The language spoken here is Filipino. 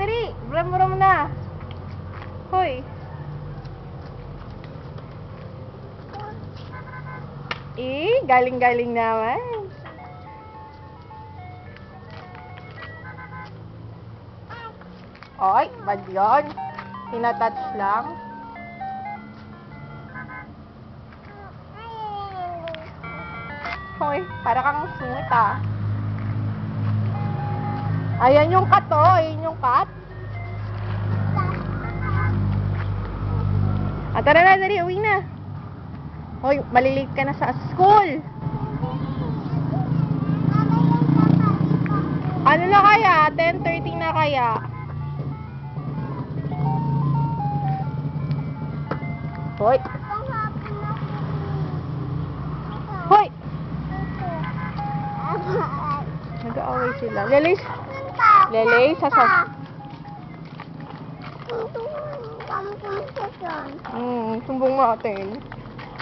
dali. Buram-buram mo na. Hoy. Galing-galing naman. Oy, bad yun. Tinatouch lang. Hoy, para kang sungit ah. Ayan yung cat oh. Ayan yung cat. Tara na, dali. Uwi na. Hoy, malilate ka na sa school. Ano na kaya? 10:30 na kaya? Hoy. Hoy. Nag-aaway sila. Lelay. Lelay, sumbong natin.